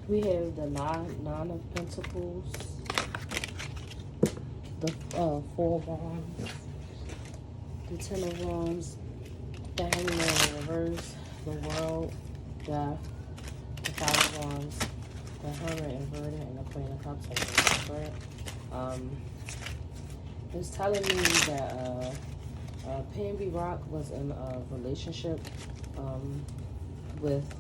We have the nine of Pentacles, the Four of Wands, the Ten of Wands, the Hangman in reverse, the World, Death, the Five of Wands, the Hermit inverted, and the Queen of Cups in reverse, right? It's telling me that Pnb Rock was in a relationship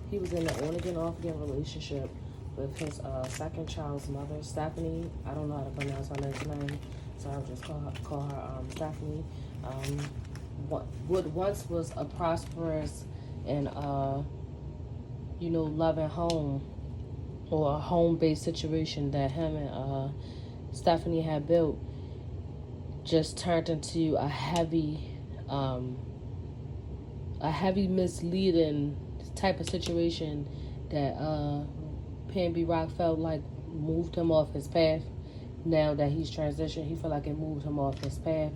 he was in an on-again, off-again relationship with his second child's mother, Stephanie. I don't know how to pronounce her next name, so I'll just call her Stephanie. What once was a prosperous and loving home, or a home-based situation that him and Stephanie had built, just turned into a heavy misleading type of situation that Pnb Rock felt like moved him off his path. Now that he's transitioned, he felt like it moved him off his path,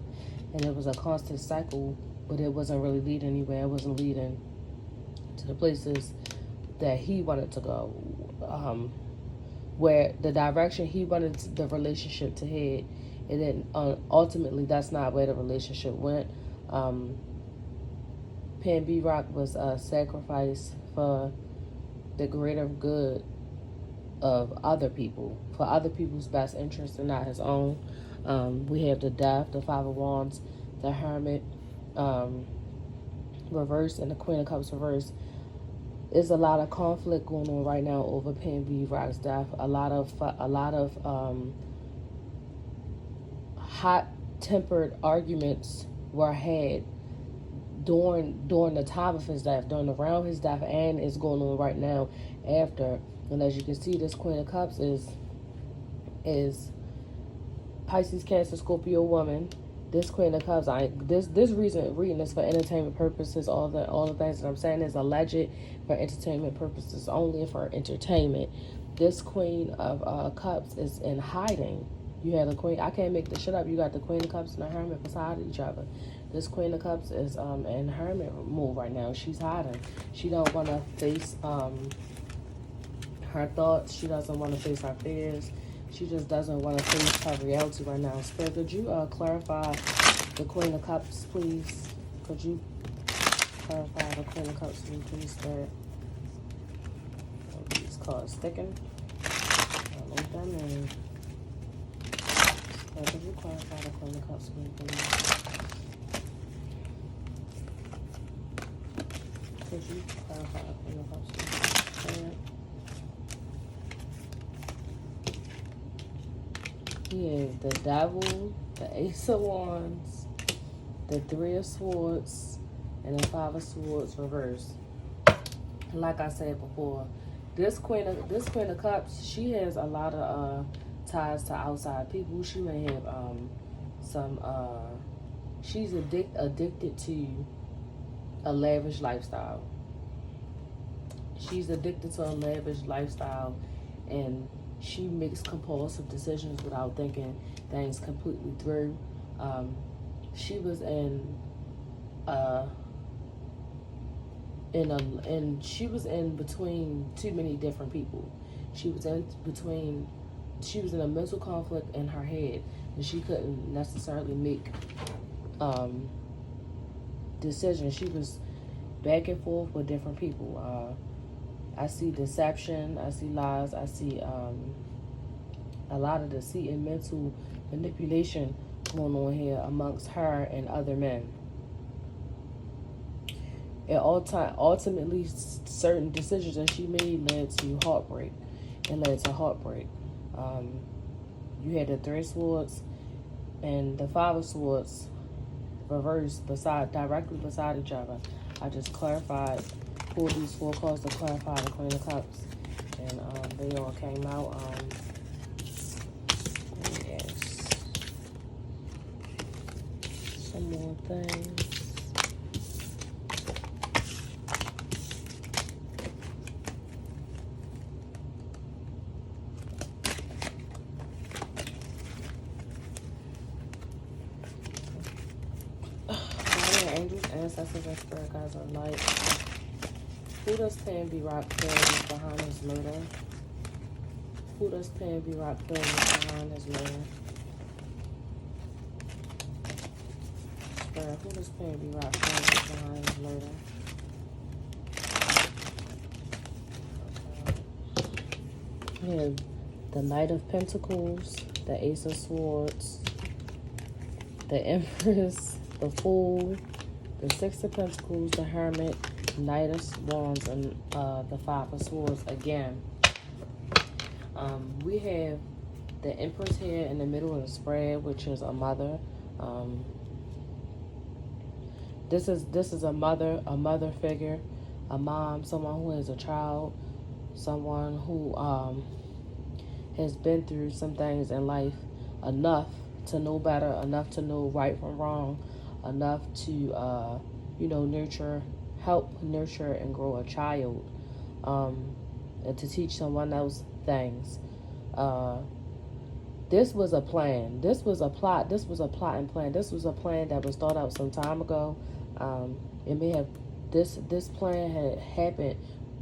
and it was a constant cycle, but it wasn't really leading anywhere. It wasn't leading to the places that he wanted to go, where the direction he wanted the relationship to head. And then ultimately, that's not where the relationship went. Pnb Rock was a sacrifice for the greater good of other people, for other people's best interest and not his own. We have the Death, the Five of Wands, the Hermit reverse, and the Queen of Cups reverse. There's a lot of conflict going on right now over Pnb Rock's death. A lot of hot-tempered arguments were had during the time of his death, during around his death, and is going on right now after. And as you can see, this Queen of Cups is Pisces, Cancer, Scorpio woman. This Queen of Cups, this reading is for entertainment purposes. All the things that I'm saying is alleged for entertainment purposes, only for entertainment. This Queen of Cups is in hiding. You have the Queen. I can't make this shit up. You got the Queen of Cups and the Hermit beside each other. This Queen of Cups is in Hermit move right now. She's hiding. She don't want to face her thoughts. She doesn't want to face her fears. She just doesn't want to face her reality right now. Spirit, could you clarify the Queen of Cups, please? Could you clarify the Queen of Cups for me, please, Spirit? These cards sticking. I don't know what that means. Spirit, could you clarify the Queen of Cups for me, please? Could you clarify the Queen of Cups, please? We have the Devil, the Ace of Wands, the Three of Swords, and the Five of Swords reversed. Like I said before, this Queen of Cups, she has a lot of ties to outside people. She may have she's addicted to a lavish lifestyle. She's addicted to a lavish lifestyle, and she makes compulsive decisions without thinking things completely through. She was she was in between too many different people. She was in a mental conflict in her head, and she couldn't necessarily make decisions. She was back and forth with different people. I see deception, I see lies, I see a lot of deceit and mental manipulation going on here amongst her and other men. At all time, ultimately, certain decisions that she made led to heartbreak. It led to heartbreak. You had the Three of Swords and the Five of Swords reversed directly beside each other. I just pulled these four cards to clarify the Queen of Cups, and they all came out. Yes, some more things. Angels, ancestors, and spirit guides are light. Who does Pnb Rock feel is behind his murder? Who does Pnb Rock Reading behind this man? Who does Pnb Rock Reading behind this murder? We have the Knight of Pentacles, the Ace of Swords, the Empress, the Fool, the Six of Pentacles, the Hermit, Knight of Wands, and the Five of Swords again. We have the Empress here in the middle of the spread, which is a mother. This is a mother figure, a mom, someone who has a child, someone who has been through some things in life enough to know better, enough to know right from wrong, enough to help nurture and grow a child, and to teach someone else things. This was a plan. This was a plot. This was a plot and plan. This was a plan that was thought out some time ago. It may have this plan had happened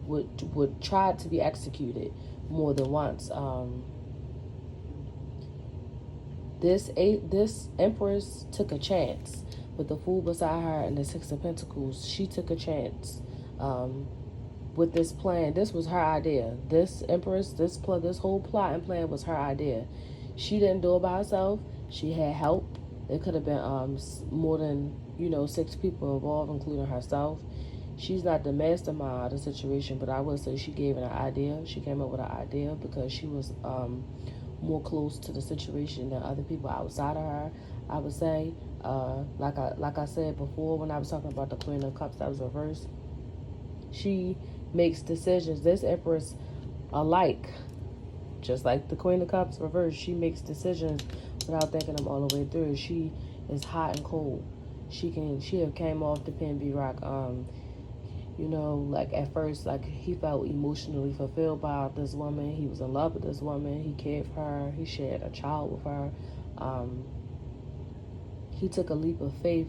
would try to be executed more than once. This Empress took a chance with the Fool beside her and the Six of Pentacles. She took a chance with this plan. This was her idea. This Empress, this whole plot and plan was her idea. She didn't do it by herself. She had help. It could have been more than 6 people involved, including herself. She's not the mastermind of the situation, but I would say she gave it an idea. She came up with an idea because she was more close to the situation than other people outside of her. I would say, like I said before when I was talking about the Queen of Cups that was reversed, she makes decisions. This Empress alike, just like the Queen of Cups reversed, she makes decisions without thinking them all the way through. She is hot and cold. She have came off the Pnb Rock, like at first, like he felt emotionally fulfilled by this woman. He was in love with this woman. He cared for her. He shared a child with her. He took a leap of faith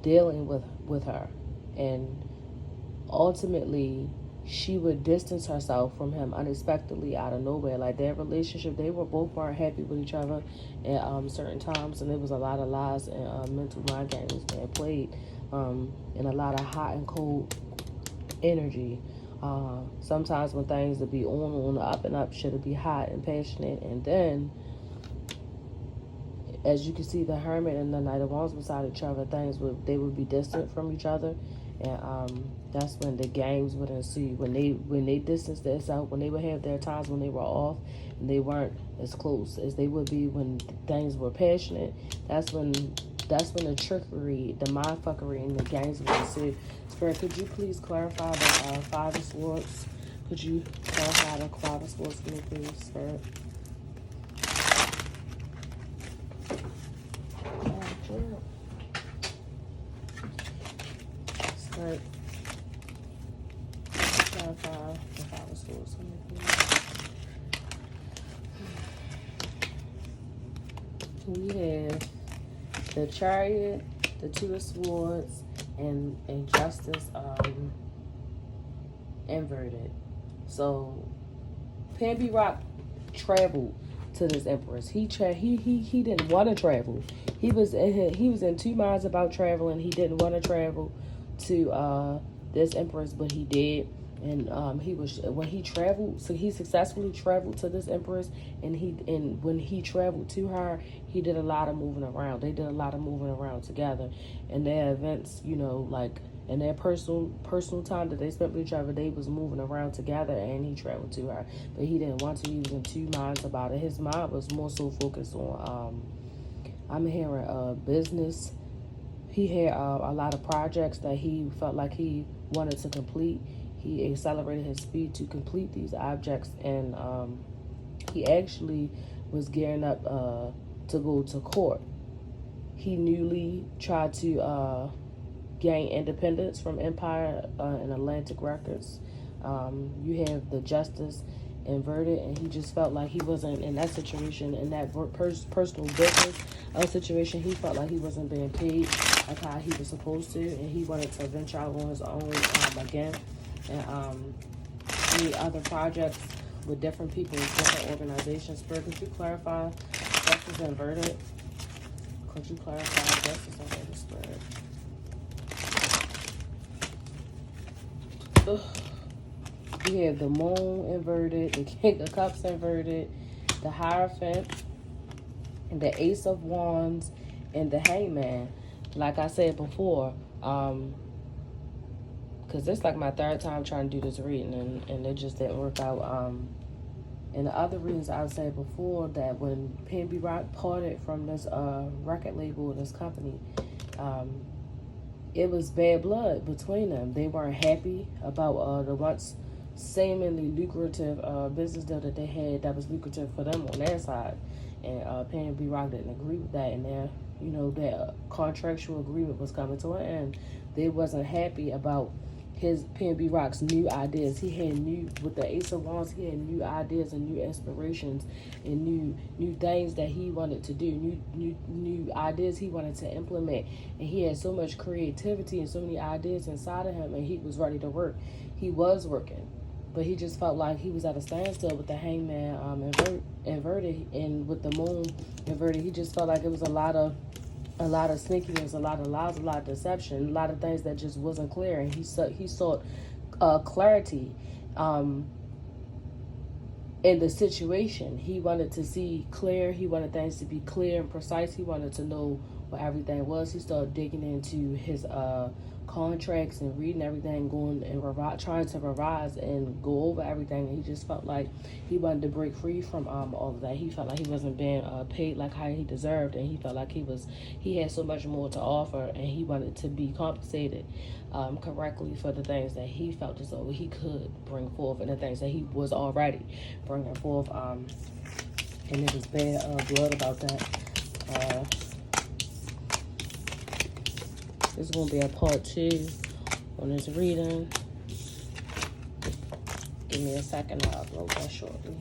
dealing with her, and ultimately she would distance herself from him unexpectedly out of nowhere. Like their relationship, they weren't happy with each other at certain times, and there was a lot of lies and mental mind games being played, and a lot of hot and cold energy. Sometimes when things would be on the up and up, should it be hot and passionate, and then as you can see, the Hermit and the Knight of Wands beside each other, they would be distant from each other, and that's when the games would ensue. When they distanced themselves, when they would have their times when they were off and they weren't as close as they would be when things were passionate. That's when the trickery, the mind fuckery, and the games would ensue. Spirit, could you please clarify the Five of Swords? Could you clarify the Five of Swords for me, please, Spirit? Spirit, clarify the Five of Swords for me, please. We have the Chariot, the Two of Swords, and Justice inverted. So Pnb Rock traveled to this Empress. He didn't want to travel. He was in two minds about traveling. He didn't want to travel to this Empress, but he did. And when he traveled, so he successfully traveled to this Empress, and when he traveled to her, he did a lot of moving around. They did a lot of moving around together, and their events, like in their personal time that they spent with each other, they was moving around together, and he traveled to her, but he didn't want to. He was in two minds about it. His mind was more so focused on I'm hearing business. He had a lot of projects that he felt like he wanted to complete. He accelerated his speed to complete these objects, and he actually was gearing up to go to court. He newly tried to gain independence from Empire and Atlantic Records. You have the Justice inverted, and he just felt like he wasn't in that situation, in that personal business situation. He felt like he wasn't being paid like how he was supposed to, and he wanted to venture out on his own again. And any other projects with different people, different organizations. Spirit, could you clarify justice inverted? Could you clarify justice inverted, Spirit? Ugh. We have the moon inverted, the king of cups inverted, the hierophant, and the ace of wands, and the hangman. Like I said before, because it's like my third time trying to do this reading, and it just didn't work out. And the other reasons I said before, that when Pnb Rock parted from this record label, this company, it was bad blood between them. They weren't happy about the once seemingly lucrative business deal that they had that was lucrative for them on their side. And Pnb Rock didn't agree with that, and their contractual agreement was coming to an end. They wasn't happy about his Pnb Rock's new ideas. He had with the Ace of Wands, he had new ideas and new inspirations and new things that he wanted to do, new ideas he wanted to implement. And he had so much creativity and so many ideas inside of him, and he was ready to work. He was working, but he just felt like he was at a standstill with the hangman inverted, and with the moon inverted. He just felt like it was a lot of sneakiness, a lot of lies, a lot of deception, a lot of things that just wasn't clear. And he sought clarity in the situation. He wanted to see clear. He wanted things to be clear and precise. He wanted to know what everything was. He started digging into his contracts and reading everything, going and trying to revise and go over everything. And he just felt like he wanted to break free from all of that. He felt like he wasn't being paid like how he deserved, and he felt like he had so much more to offer, and he wanted to be compensated correctly for the things that he felt as though he could bring forth, and the things that he was already bringing forth. And it was bad blood about that. This is going to be a part 2 on this reading. Give me a second, I'll upload that shortly.